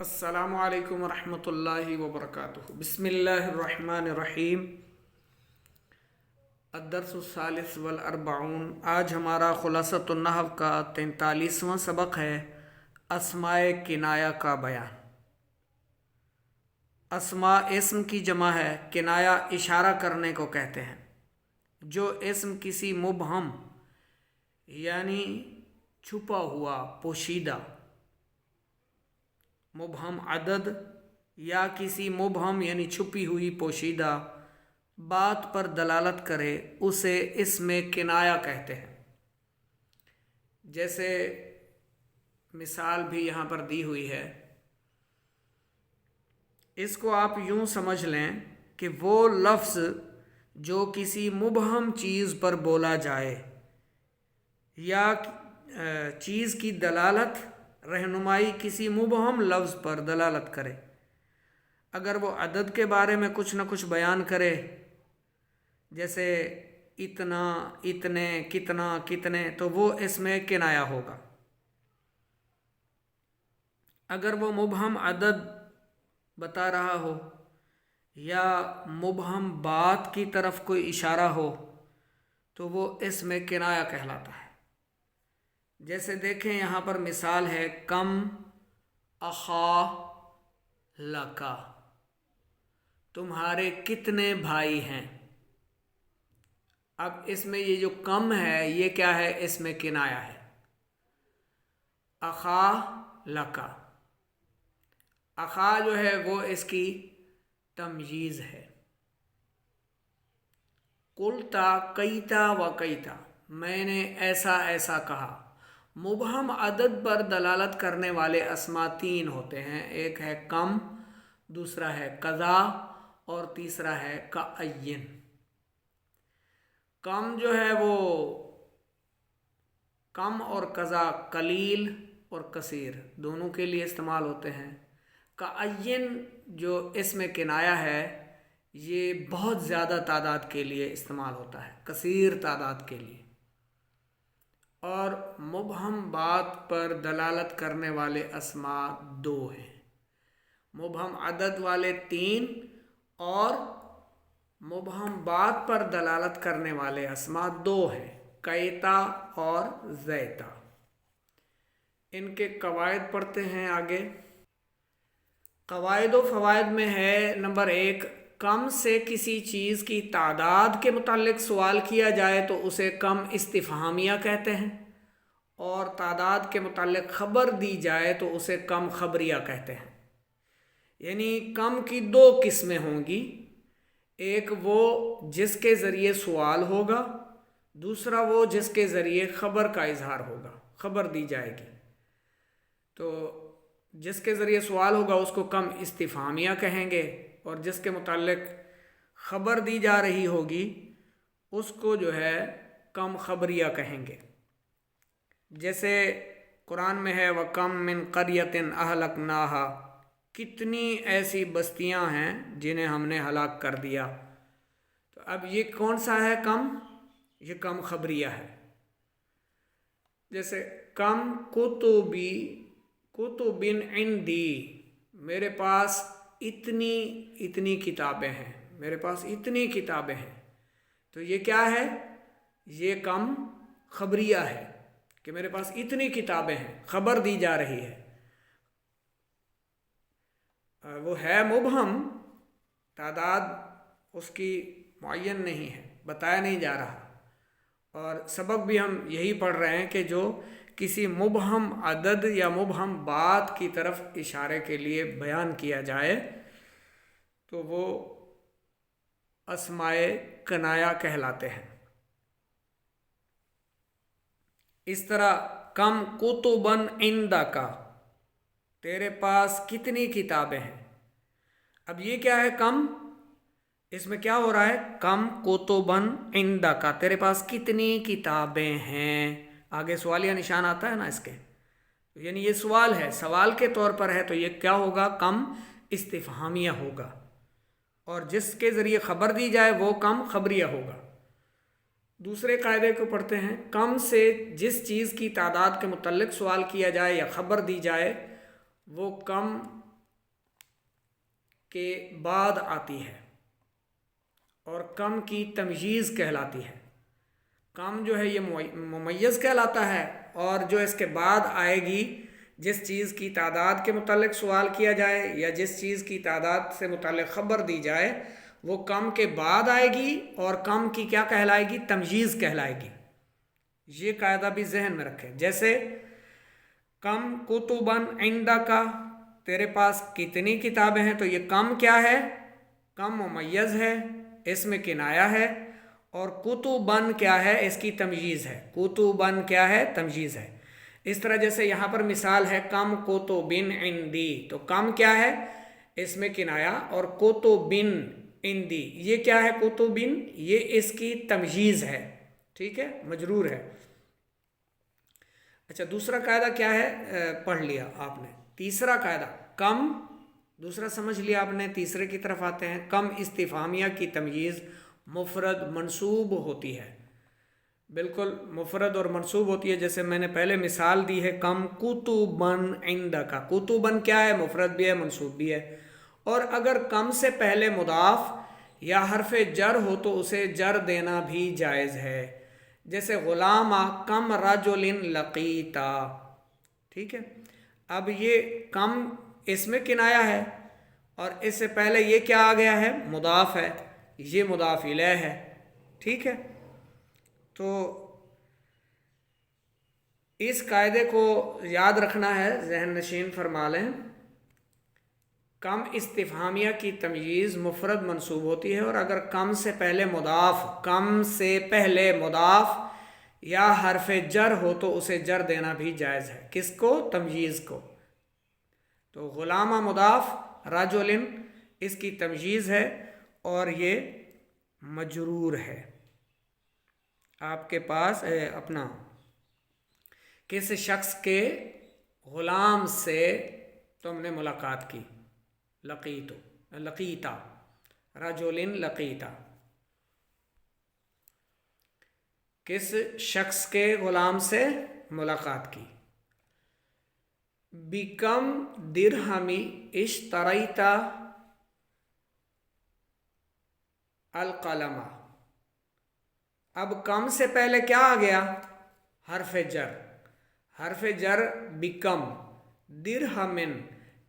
السلام علیکم ورحمۃ اللہ وبرکاتہ۔ بسم اللہ الرحمن الرحیم۔ الدرس الثالث والاربعون۔ آج ہمارا خلاصۃ النحو کا 43واں سبق ہے، اسماء کنایہ کا بیان۔ اسماء اسم کی جمع ہے، کنایہ اشارہ کرنے کو کہتے ہیں۔ جو اسم کسی مبہم یعنی چھپا ہوا، پوشیدہ مبہم عدد یا کسی مبہم یعنی چھپی ہوئی پوشیدہ بات پر دلالت کرے اسے اسم کنایہ کہتے ہیں۔ جیسے مثال بھی یہاں پر دی ہوئی ہے، اس کو آپ یوں سمجھ لیں کہ وہ لفظ جو کسی مبہم چیز پر بولا جائے یا چیز کی دلالت رہنمائی کسی مبہم لفظ پر دلالت کرے۔ اگر وہ عدد کے بارے میں کچھ نہ کچھ بیان کرے، جیسے اتنا، اتنے، کتنا، کتنے، تو وہ اسم کنایہ ہوگا۔ اگر وہ مبہم عدد بتا رہا ہو یا مبہم بات کی طرف کوئی اشارہ ہو تو وہ اسم کنایہ کہلاتا ہے۔ جیسے دیکھیں یہاں پر مثال ہے، کم اخا لکا، تمہارے کتنے بھائی ہیں۔ اب اس میں یہ جو کم ہے یہ کیا ہے؟ اسم کنایہ ہے۔ اخا لکا، اخا جو ہے وہ اس کی تمییز ہے۔ قلتا کیتا و کیتا، میں نے ایسا ایسا کہا۔ مبہم عدد پر دلالت کرنے والے اسما تین ہوتے ہیں، ایک ہے کم، دوسرا ہے قضا اور تیسرا ہے کعین۔ کم جو ہے وہ کم اور قضا قلیل اور کثیر دونوں کے لیے استعمال ہوتے ہیں۔ کعین جو اسم کنایہ ہے یہ بہت زیادہ تعداد کے لیے استعمال ہوتا ہے، کثیر تعداد کے لیے۔ اور مبہم بات پر دلالت کرنے والے اسماء دو ہیں، مبہم عدد والے تین اور مبہم بات پر دلالت کرنے والے اسماء دو ہیں، کیتا اور زیتا۔ ان کے قواعد پڑھتے ہیں آگے۔ قواعد و فوائد میں ہے، نمبر 1، کم سے کسی چیز کی تعداد کے متعلق سوال کیا جائے تو اسے کم استفہامیہ کہتے ہیں، اور تعداد کے متعلق خبر دی جائے تو اسے کم خبریہ کہتے ہیں۔ یعنی کم کی دو قسمیں ہوں گی، ایک وہ جس کے ذریعے سوال ہوگا، دوسرا وہ جس کے ذریعے خبر کا اظہار ہوگا، خبر دی جائے گی۔ تو جس کے ذریعے سوال ہوگا اس کو کم استفہامیہ کہیں گے، اور جس کے متعلق خبر دی جا رہی ہوگی اس کو جو ہے کم خبریہ کہیں گے۔ جیسے قرآن میں ہے، وَكَمْ مِنْ قَرْيَةٍ أَهْلَكْنَاهَا، کتنی ایسی بستیاں ہیں جنہیں ہم نے ہلاک کر دیا۔ تو اب یہ کون سا ہے کم؟ یہ کم خبریہ ہے۔ جیسے کم کتبی کتبن عندی، میرے پاس اتنی کتابیں ہیں، میرے پاس اتنی کتابیں ہیں۔ تو یہ کیا ہے؟ یہ کم خبریہ ہے کہ میرے پاس اتنی کتابیں ہیں، خبر دی جا رہی ہے۔ وہ ہے مبہم، تعداد اس کی معین نہیں ہے، بتایا نہیں جا رہا۔ اور سبق بھی ہم یہی پڑھ رہے ہیں کہ جو کسی مبہم عدد یا مبہم بات کی طرف اشارے کے لیے بیان کیا جائے تو وہ اسماء کنایہ کہلاتے ہیں۔ اس طرح کم کتبن عندک، تیرے پاس کتنی کتابیں ہیں۔ اب یہ کیا ہے کم؟ اس میں کیا ہو رہا ہے؟ کم کتبن عندک، تیرے پاس کتنی کتابیں ہیں۔ آگے سوالیہ نشان آتا ہے نا اس کے، یعنی یہ سوال ہے، سوال کے طور پر ہے، تو یہ کیا ہوگا؟ کم استفہامیہ ہوگا۔ اور جس کے ذریعے خبر دی جائے وہ کم خبریہ ہوگا۔ دوسرے قاعدے کو پڑھتے ہیں، کم سے جس چیز کی تعداد کے متعلق سوال کیا جائے یا خبر دی جائے وہ کم کے بعد آتی ہے اور کم کی تمجیز کہلاتی ہے۔ کم جو ہے یہ ممیز کہلاتا ہے، اور جو اس کے بعد آئے گی، جس چیز کی تعداد کے متعلق سوال کیا جائے یا جس چیز کی تعداد سے متعلق خبر دی جائے، وہ کم کے بعد آئے گی اور کم کی کیا کہلائے گی؟ تمجیز کہلائے گی۔ یہ قاعدہ بھی ذہن میں رکھیں۔ جیسے کم کتبن عندک، تیرے پاس کتنی کتابیں ہیں، تو یہ کم کیا ہے؟ کم ممیز ہے، اس میں کنایا ہے، اور کتبن کیا ہے؟ اس کی تمجیز ہے۔ کتبن کیا ہے؟ تمجیز ہے۔ اس طرح جیسے یہاں پر مثال ہے کم کتبن عندی، تو کم کیا ہے؟ اس میں کنایا، اور کتبن عندی یہ کیا ہے؟ کتبن یہ اس کی تمجیز ہے، ٹھیک ہے، مجرور ہے۔ اچھا، دوسرا قاعدہ کیا ہے؟ پڑھ لیا آپ نے۔ تیسرا قاعدہ کم، دوسرا سمجھ لیا آپ نے، تیسرے کی طرف آتے ہیں۔ کم استفہامیہ کی تمییز مفرد منصوب ہوتی ہے، بالکل مفرد اور منصوب ہوتی ہے۔ جیسے میں نے پہلے مثال دی ہے کم کتبن عندک، کتبن کیا ہے؟ مفرد بھی ہے، منصوب بھی ہے۔ اور اگر کم سے پہلے مضاف یا حرف جر ہو تو اسے جر دینا بھی جائز ہے۔ جیسے غلام کم رجل لقیتا، ٹھیک ہے۔ اب یہ کم اس میں کنایا ہے، اور اس سے پہلے یہ کیا آ گیا ہے؟ مضاف ہے، یہ مضاف الیہ ہے، ٹھیک ہے۔ تو اس قاعدے کو یاد رکھنا ہے، ذہن نشین فرما لیں۔ کم استفہامیہ کی تمییز مفرد منصوب ہوتی ہے، اور اگر کم سے پہلے مضاف یا حرف جر ہو تو اسے جر دینا بھی جائز ہے۔ کس کو؟ تمییز کو۔ تو غلامہ مضاف، رجل اس کی تمییز ہے، اور یہ مجرور ہے۔ آپ کے پاس اپنا کس شخص کے غلام سے تم نے ملاقات کی، لقیتا، رجل لقیتا، کس شخص کے غلام سے ملاقات کی۔ بکم درہمی اشتریتا القلم، اب کم سے پہلے کیا آ گیا؟ حرف جر، حرف جر بکم درہمن،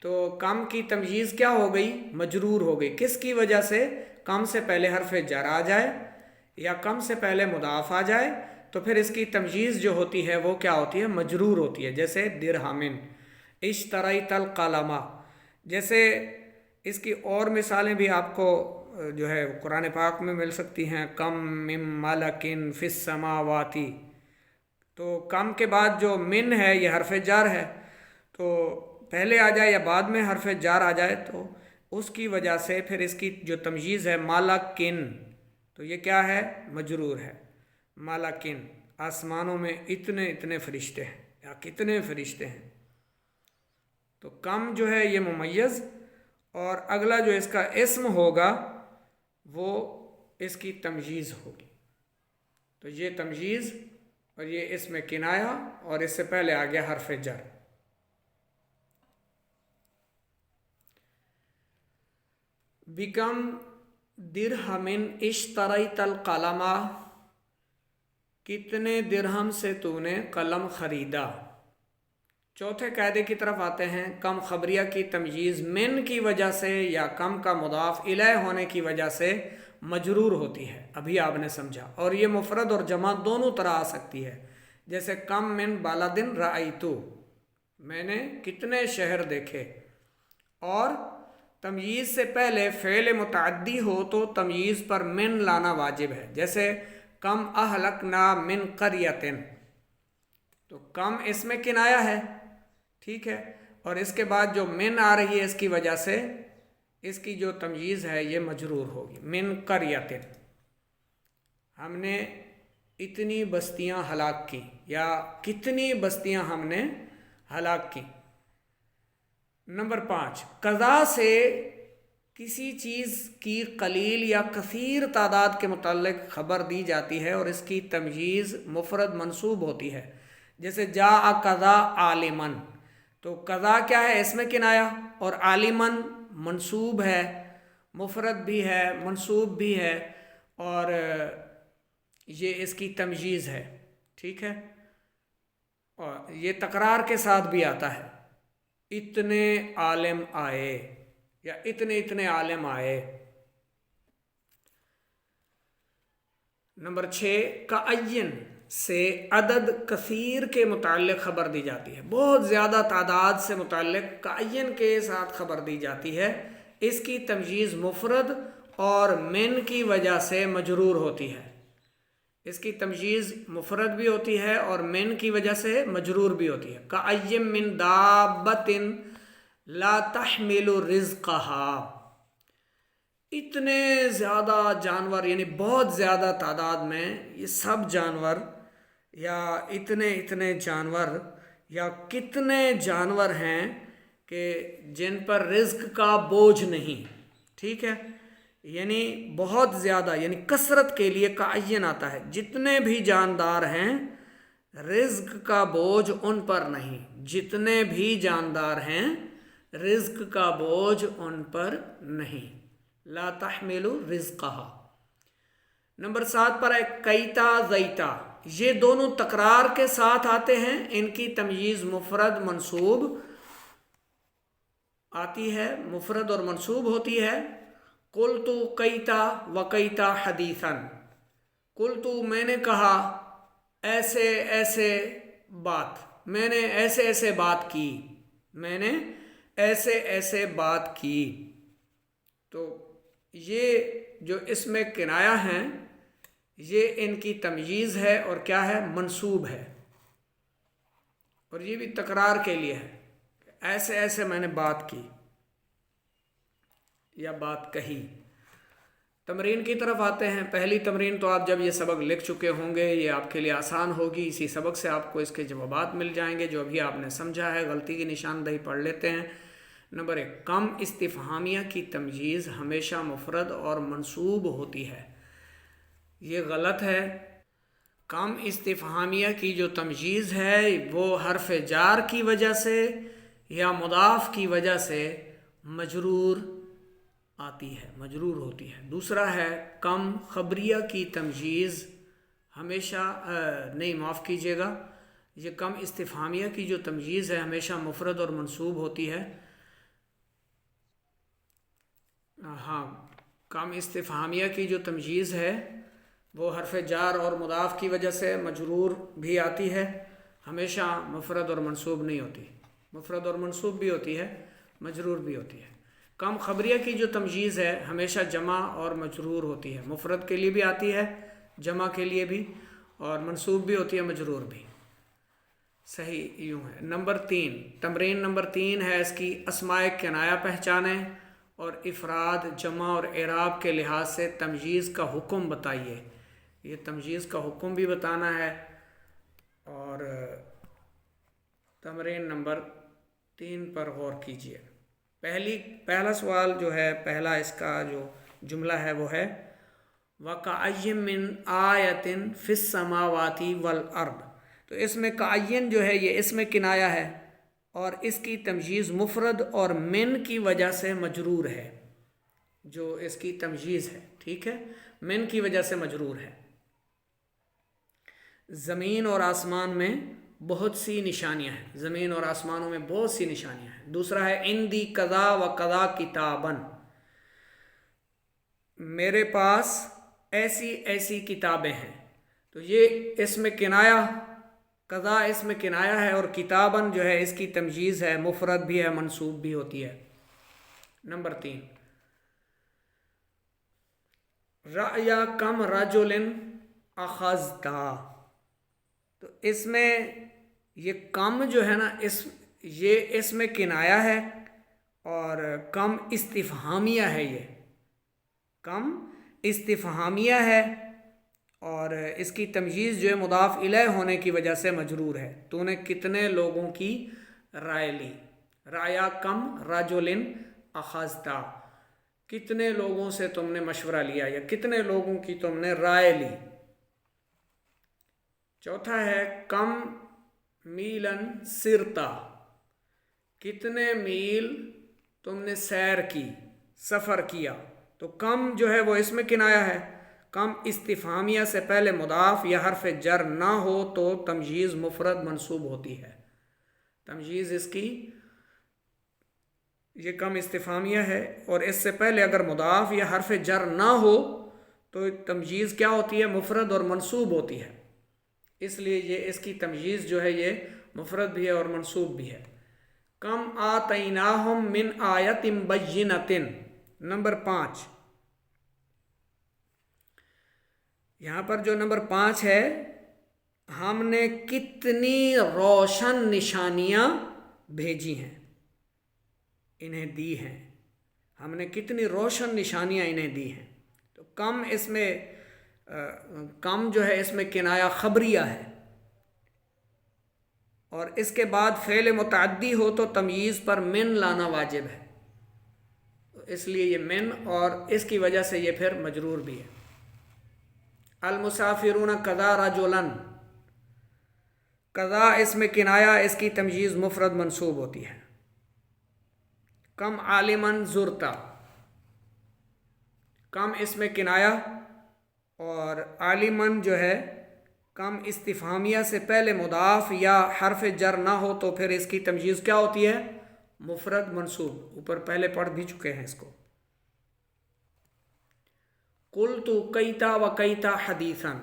تو کم کی تمجیز کیا ہو گئی؟ مجرور ہو گئی۔ کس کی وجہ سے؟ کم سے پہلے حرف جر آ جائے یا کم سے پہلے مضاف آ جائے تو پھر اس کی تمجیز جو ہوتی ہے وہ کیا ہوتی ہے؟ مجرور ہوتی ہے۔ جیسے درہمن، اشتریت القلم۔ جیسے اس کی اور مثالیں بھی آپ کو جو ہے قرآن پاک میں مل سکتی ہیں۔ کم من ملک فی السماوات، تو کم کے بعد جو من ہے یہ حرف جر ہے، تو پہلے آ جائے یا بعد میں حرف جر آ جائے تو اس کی وجہ سے پھر اس کی جو تمجیز ہے ملکن، تو یہ کیا ہے؟ مجرور ہے۔ ملکن، آسمانوں میں اتنے فرشتے ہیں یا کتنے فرشتے ہیں، تو کم جو ہے یہ ممیز، اور اگلا جو اس کا اسم ہوگا وہ اس کی تمجیز ہوگی۔ تو یہ تمجیز اور یہ اس میں کنایا، اور اس سے پہلے آ گیا حرف جر۔ بکم درہمن اشتریت القلم، کتنے درہم سے تو نے قلم خریدا۔ چوتھے قاعدے کی طرف آتے ہیں۔ کم خبریہ کی تمجیز من کی وجہ سے یا کم کا مضاف الیہ ہونے کی وجہ سے مجرور ہوتی ہے، ابھی آپ نے سمجھا، اور یہ مفرد اور جمع دونوں طرح آ سکتی ہے۔ جیسے کم من بلدن رأیتو، میں نے کتنے شہر دیکھے، اور تمییز سے پہلے فعل متعدی ہو تو تمییز پر من لانا واجب ہے۔ جیسے کم اہلکنا من قریۃ، تو کم اس میں کنایا ہے، ٹھیک ہے، اور اس کے بعد جو من آ رہی ہے اس کی وجہ سے اس کی جو تمییز ہے یہ مجرور ہوگی۔ من قریۃ، ہم نے اتنی بستیاں ہلاک کی، یا کتنی بستیاں ہم نے ہلاک کی۔ نمبر 5، قضا سے کسی چیز کی قلیل یا کثیر تعداد کے متعلق خبر دی جاتی ہے اور اس کی تمجیز مفرد منصوب ہوتی ہے۔ جیسے جاء قضا عالمن، تو قضا کیا ہے؟ اس میں کنایا، اور عالمن منصوب ہے، مفرد بھی ہے، منصوب بھی ہے، اور یہ اس کی تمجیز ہے، ٹھیک ہے، اور یہ تکرار کے ساتھ بھی آتا ہے، اتنے عالم آئے یا اتنے عالم آئے۔ نمبر 6، کعین سے عدد کثیر کے متعلق خبر دی جاتی ہے، بہت زیادہ تعداد سے متعلق کعین کے ساتھ خبر دی جاتی ہے، اس کی تمجیز مفرد اور من کی وجہ سے مجرور ہوتی ہے، اس کی تمجیز مفرد بھی ہوتی ہے اور من کی وجہ سے مجرور بھی ہوتی ہے۔ کعین من دابۃ لا تحمل رزقہا، اتنے زیادہ جانور، یعنی بہت زیادہ تعداد میں یہ سب جانور، یا اتنے جانور، یا کتنے جانور ہیں کہ جن پر رزق کا بوجھ نہیں، ٹھیک ہے، یعنی بہت زیادہ، یعنی کثرت کے لیے کعین آتا ہے، جتنے بھی جاندار ہیں رزق کا بوجھ ان پر نہیں، جتنے بھی جاندار ہیں رزق کا بوجھ ان پر نہیں، لا تحمل رزقہا۔ نمبر 7 پر ہے کیتا زیتا، یہ دونوں تکرار کے ساتھ آتے ہیں، ان کی تمییز مفرد منصوب آتی ہے، مفرد اور منصوب ہوتی ہے۔ قلت کیتا و کیتا حدیثا، قلت میں نے کہا ایسے ایسے بات، میں نے ایسے ایسے بات کی، میں نے ایسے ایسے بات کی، تو یہ جو اس میں کنایا ہیں یہ ان کی تمییز ہے اور کیا ہے، منصوب ہے، اور یہ بھی تکرار کے لیے ہے، ایسے ایسے میں نے بات کی یا بات کہی۔ تمرین کی طرف آتے ہیں۔ پہلی تمرین تو آپ جب یہ سبق لکھ چکے ہوں گے یہ آپ کے لیے آسان ہوگی، اسی سبق سے آپ کو اس کے جوابات مل جائیں گے جو ابھی آپ نے سمجھا ہے۔ غلطی کی نشاندہی پڑھ لیتے ہیں۔ نمبر 1، کم استفہامیہ کی تمجیز ہمیشہ مفرد اور منصوب ہوتی ہے، یہ غلط ہے۔ کم استفہامیہ کی جو تمجیز ہے وہ حرف جار کی وجہ سے یا مضاف کی وجہ سے مجرور آتی ہے، مجرور ہوتی ہے۔ دوسرا ہے کم خبریہ کی تمجیز ہمیشہ نہیں، معاف کیجیے گا، یہ کم استفہامیہ کی جو تمجیز ہے ہمیشہ مفرد اور منصوب ہوتی ہے۔ ہاں، کم استفہامیہ کی جو تمجیز ہے وہ حرف جار اور مضاف کی وجہ سے مجرور بھی آتی ہے، ہمیشہ مفرد اور منصوب نہیں ہوتی، مفرد اور منصوب بھی ہوتی ہے، مجرور بھی ہوتی ہے۔ کم خبریہ کی جو تمجیز ہے ہمیشہ جمع اور مجرور ہوتی ہے، مفرد کے لیے بھی آتی ہے، جمع کے لیے بھی، اور منصوب بھی ہوتی ہے، مجرور بھی۔ صحیح یوں ہے۔ نمبر 3، تمرین نمبر 3 ہے اس کی، اسماء کنایہ پہچانیں اور افراد، جمع اور اعراب کے لحاظ سے تمجیز کا حکم بتائیے۔ یہ تمجیز کا حکم بھی بتانا ہے، اور تمرین نمبر 3 پر غور کیجیے۔ پہلا سوال جو ہے، پہلا اس کا جو جملہ ہے وہ ہے وَكَأَيٍّ مِّنْ آیَةٍ فِي السَّمَاوَاتِ وَالْأَرْضِ، تو اس میں کعین جو ہے یہ اس میں کنایا ہے اور اس کی تمجیز مفرد اور من کی وجہ سے مجرور ہے، جو اس کی تمجیز ہے، ٹھیک ہے، من کی وجہ سے مجرور ہے۔ زمین اور آسمان میں بہت سی نشانیاں ہیں، زمین اور آسمانوں میں بہت سی نشانیاں ہیں۔ دوسرا ہے عندی قضا و قضا کتابن، میرے پاس ایسی ایسی کتابیں ہیں، تو یہ اس میں کنایا، قضا اس میں کنایا ہے، اور کتابن جو ہے اس کی تمجیز ہے، مفرد بھی ہے، منصوب بھی ہوتی ہے۔ نمبر 3، رأی کم رجل اخذتا، تو اس میں یہ کم جو ہے نا، یہ اس میں کنایا ہے اور کم استفہامیہ ہے، یہ کم استفہامیہ ہے، اور اس کی تمجیز جو ہے مضاف الیہ ہونے کی وجہ سے مجرور ہے۔ تو نے کتنے لوگوں کی رائے لی، رأی کم رجل اخذتا، کتنے لوگوں سے تم نے مشورہ لیا یا کتنے لوگوں کی تم نے رائے لی۔ چوتھا ہے کم میلن سرتا، کتنے میل تم نے سیر کی، سفر کیا، تو کم جو ہے وہ اس میں کنایا ہے۔ کم استفہامیہ سے پہلے مضاف یا حرف جر نہ ہو تو تمجیز مفرد منصوب ہوتی ہے۔ تمجیز اس کی یہ کم استفہامیہ ہے، اور اس سے پہلے اگر مضاف یا حرف جر نہ ہو تو تمجیز کیا ہوتی ہے؟ مفرد اور منصوب ہوتی ہے۔ اس لیے یہ اس کی تمجیز جو ہے یہ مفرد بھی ہے اور منصوب بھی ہے۔ کم آتیناہم من آیت بینۃ، نمبر 5۔ یہاں پر جو نمبر 5 ہے، ہم نے کتنی روشن نشانیاں بھیجی ہیں، انہیں دی ہیں۔ ہم نے کتنی روشن نشانیاں انہیں دی ہیں۔ تو کم اس میں کم جو ہے اس میں کنایہ خبریہ ہے، اور اس کے بعد فعل متعدی ہو تو تمییز پر من لانا واجب ہے، اس لیے یہ من، اور اس کی وجہ سے یہ پھر مجرور بھی ہے۔ المسافرون کذا رجلا، کذا اس میں کنایہ، اس کی تمجیز مفرد منصوب ہوتی ہے۔ کم عالمن زرتا، کم اس میں کنایہ، اور عالمن جو ہے کم استفہامیہ سے پہلے مضاف یا حرف جر نہ ہو تو پھر اس کی تمجیز کیا ہوتی ہے؟ مفرد منصوب۔ اوپر پہلے پڑھ بھی چکے ہیں اس کو۔ قلت کیتا و کیتا حدیثا،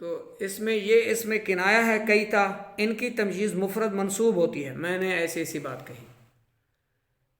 تو اس میں یہ اس میں کنایہ ہے کیتا، ان کی تمجیز مفرد منصوب ہوتی ہے، میں نے ایسی ایسی بات کہی۔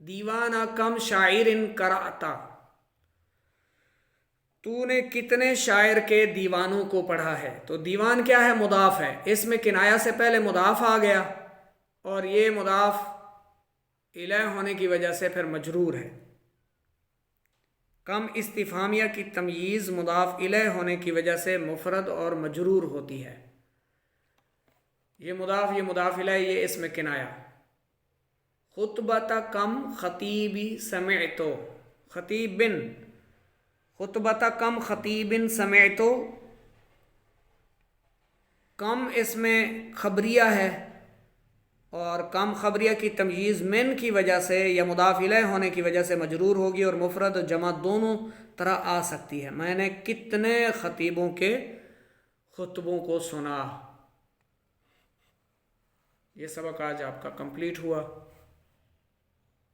دیوانہ کم شاعر قرأتا، تو نے کتنے شاعر کے دیوانوں کو پڑھا ہے۔ تو دیوان کیا ہے؟ مضاف ہے، اس میں کنایہ سے پہلے مضاف آ گیا، اور یہ مضاف الیہ ہونے کی وجہ سے پھر مجرور ہے۔ کم استفہامیہ کی تمییز مضاف الیہ ہونے کی وجہ سے مفرد اور مجرور ہوتی ہے۔ یہ مضاف الیہ، یہ اس میں کنایہ۔ خطبۃ کم خطیبی سمعتو، خطیب بن، خطبۃ کم خطیب سمعتو، کم اس میں خبریہ ہے، اور کم خبریہ کی تمییز من کی وجہ سے یا مضاف الیہ ہونے کی وجہ سے مجرور ہوگی، اور مفرد اور جمع دونوں طرح آ سکتی ہے۔ میں نے کتنے خطیبوں کے خطبوں کو سنا۔ یہ سبق آج آپ کا کمپلیٹ ہوا۔